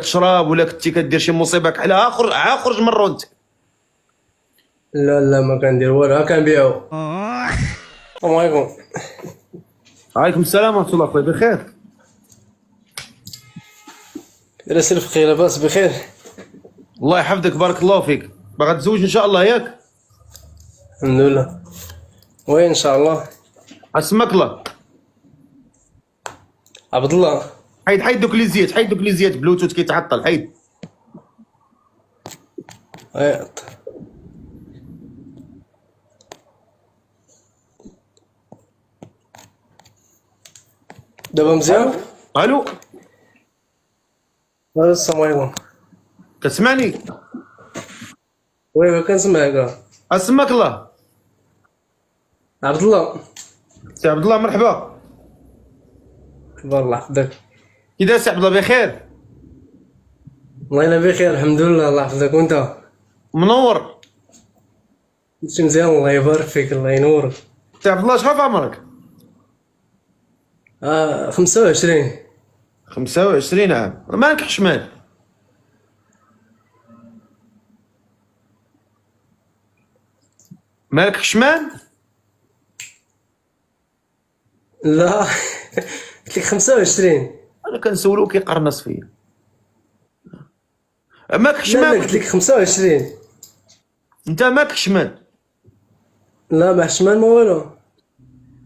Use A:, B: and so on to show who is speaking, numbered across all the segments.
A: كتشرب ولا كنتي كدير شي مصيبه كحلها، خرج من رونتك.
B: لا لا ما كندير والو، ها كنبيعو. السلام عليكم.
A: عليكم السلام ورحمه الله. خويا بخير؟
B: لاباس الفقيه؟ لاباس بخير.
A: الله يحفظك، بارك الله فيك. باغا تزوج ان شاء الله ياك؟
B: الحمد لله. وين ان شاء الله؟
A: اسمك الله.
B: عبد الله.
A: حيد دوك لي زيت، حيد دوك لي زيت، بلوتوث كيتعطل، حيد.
B: عيط. دابا مزيان؟
A: الو،
B: السلام عليكم.
A: كتسمعني؟
B: وي كنسمعك.
A: اسمك الله.
B: عبد الله.
A: سي عبد الله، مرحبا.
B: بارك الله يحفظك.
A: كي داير سي عبد الله؟ بخير؟
B: والله الا بخير الحمد لله، الله يحفظك. وانت؟
A: منور.
B: كلشي مزيان، الله يبارك فيك، الله ينورك.
A: سي عبد الله، شحال في عمرك؟
B: 25.
A: 25 عام. مالك حشمان؟ مالك حشمان؟
B: لا قلت لك 25.
A: انا كنسولو كيقرنص فيا. مالك
B: لا
A: حشمان؟
B: قلت لك 25.
A: انت مالك حشمان؟
B: لا ما حشمان ما والو.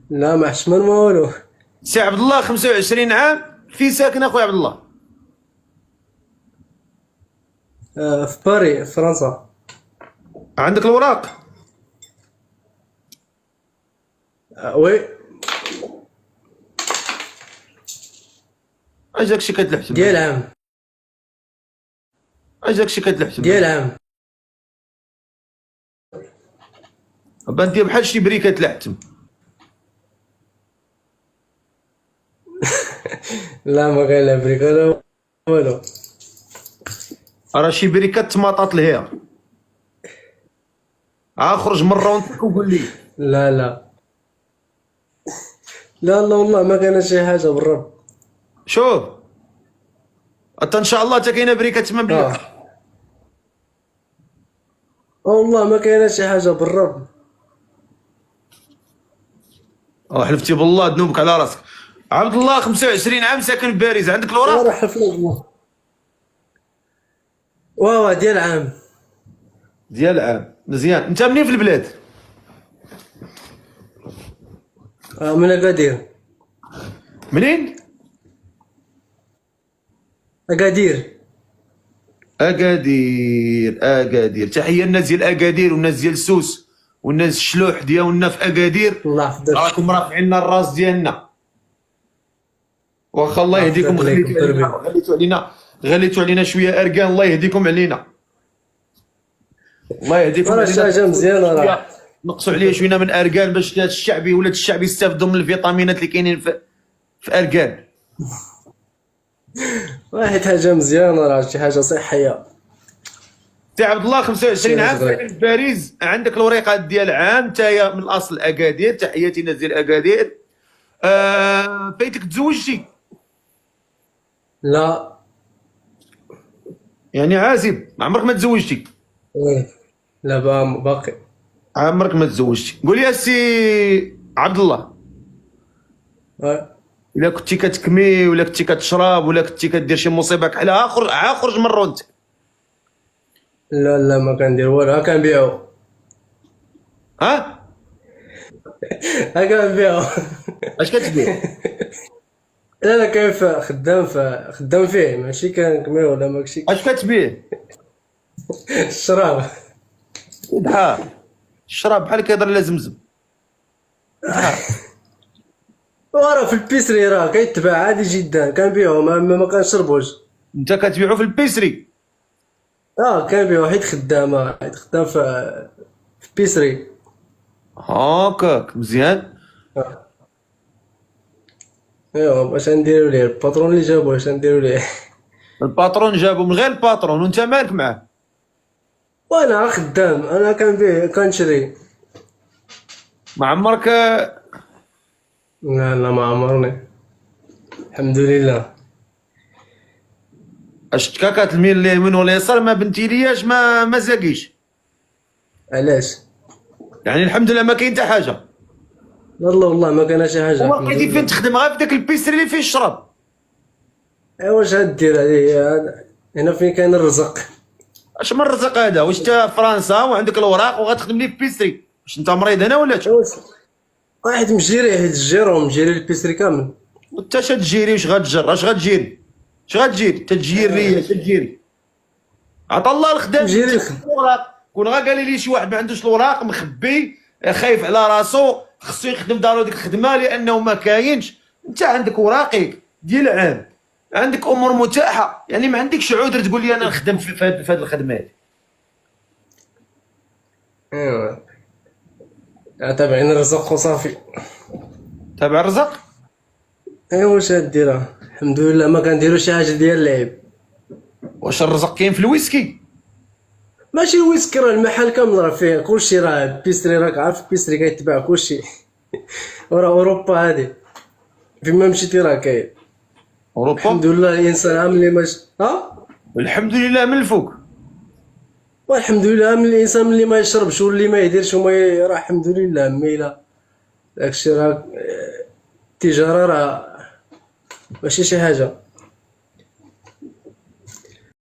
B: لا ما حشمان ما والو.
A: سي عبد الله 25 عام، في ساكن اخويا عبد الله؟
B: في باري في فرنسا.
A: عندك الوراق؟
B: وي.
A: اش داكشي كتلحسب؟
B: ديال عام.
A: اش داكشي كتلحسب؟
B: ديال عام.
A: بان دير بحال شي بريكه تلحتم.
B: لا ما كاين لا بريكا لا والو.
A: راه شي بريكه تماطات لهيا. خرج من رونتك وقول لي.
B: لا لا لا لا والله ما كاين شي حاجه بالرب.
A: شوف انت ان شاء الله تا كاينه بريكه تما بلي.
B: والله ما كاين شي حاجه بالرب.
A: حلفتي بالله ذنوبك على راسك. عبد الله 25 عام، ساكن في باريس، عندك الوراق؟
B: راه حلف الله. واه ديال عام.
A: ديال عام، مزيان. انت منين في البلاد؟
B: من اكادير.
A: منين؟
B: اكادير.
A: اكادير. تحيه للناس ديال اكادير والناس ديال سوس والناس الشلوح ديالنا في اكادير.
B: الله يحفظك.
A: راكم رافعين لنا الراس ديالنا. واخا الله يهديكم، غليتوا علينا شويه اركان. الله يهديكم علينا. الله يهديكم
B: راه
A: علينا.
B: حاجه مزيانه راه.
A: نقصوا عليه شويه من اركان باش الشعبي ولاد الشعب يستافدوا من الفيتامينات اللي كاينين في اركان.
B: واحد حاجه مزيانه راه، شي حاجه صحيه.
A: سي عبد الله 25 عام، ساكن في باريس، عندك الوريقات ديال عام، نتايا من الاصل اكادير. تحياتي الناس ديال اكادير. فايتك تزوجتي؟
B: لا.
A: يعني عازب، ما عمرك ما تزوجتي؟
B: وي. لا باقي.
A: عمرك ما تزوجتي. قول لي السي عبد الله، الا كنتي كتكمي ولا كنتي كتشرب ولا كنتي كدير شي مصيبه كحلها، خرج من رونتك.
B: لا لا ما كندير والو، ها كنبيعو.
A: ها
B: كنبيعو.
A: اش كتبيع؟
B: لا لا كيف خدام فيه، ماشي كنكمي ولا ماشي.
A: اش كتبيع؟
B: الشراب.
A: الشراب بحال كيهضر على زمزم.
B: وراه في البيسري راه كيتباع عادي جدا، كنبيعو ما كنشربوش.
A: انت كتبيعو في البيسري؟
B: كنبيعو حيت خدام في البيسري.
A: هاكاك مزيان.
B: ايوا باش نديرو ليه الباترون اللي جابو، اش نديرو ليه.
A: الباترون جابو من غير الباترون وانت مالك معاه؟
B: وانا خدام، انا كنبيع كنشري.
A: ما عمرك؟
B: لا لا ما عمرني الحمد لله.
A: اش تكاكات الميل اليمين ولا اليسار ما بنتي لياش ما زاقيش.
B: علاش؟
A: يعني الحمد لله ما كاين حتى حاجه.
B: والله والله ما كان شي حاجه.
A: هو لقيتي فين تخدم غير في داك البيستري اللي فيه الشراب.
B: ايوا واش غدير هذه هنا فين كاين الرزق.
A: اش من الرزق هذا؟ واش انت فرنسا وعندك الاوراق وغتخدم لي في بيستري؟ واش انت مريض هنا ولا
B: واحد مجيري حيت الجيرو مجيري البيسري كامل.
A: وانت اش تجيري؟ واش غتجر؟ اش غتجيري؟ اش غتجيري؟ تجير ليا تجيري؟ عطا الله الخدام.
B: مجيري
A: الوراق كون غا قال لي شي واحد ما عندوش الوراق مخبي خايف على راسو خصو يخدم دارو ديك الخدمه لانه ما كاينش. انت عندك وراقك ديال عام، عندك امور متاحه، يعني ما عندكش عذر تقول لي انا نخدم في هذه الخدمه هذه.
B: ايوا تابعين الرزق وصافي.
A: تابع الرزق.
B: ايوا واش غدير؟ الحمد لله ما كنديرو شي حاجه ديال اللعب.
A: واش الرزق كاين في الويسكي؟
B: ماشي ويسكي، راه المحل كامل راه فيه كلشي، راه بيستري راك عارف بيستري كيتباع كلشي. وراه اوروبا هادي فين ما مشيتي راه كاين.
A: اوروبا
B: الحمد لله الانسان عامل اللي ماش
A: والحمد لله من الفوق.
B: والحمد لله من الانسان اللي ما يشربش واللي ما يديرش راه الحمد لله. ميلا داكشي راه التجاره راه ماشي شي حاجه.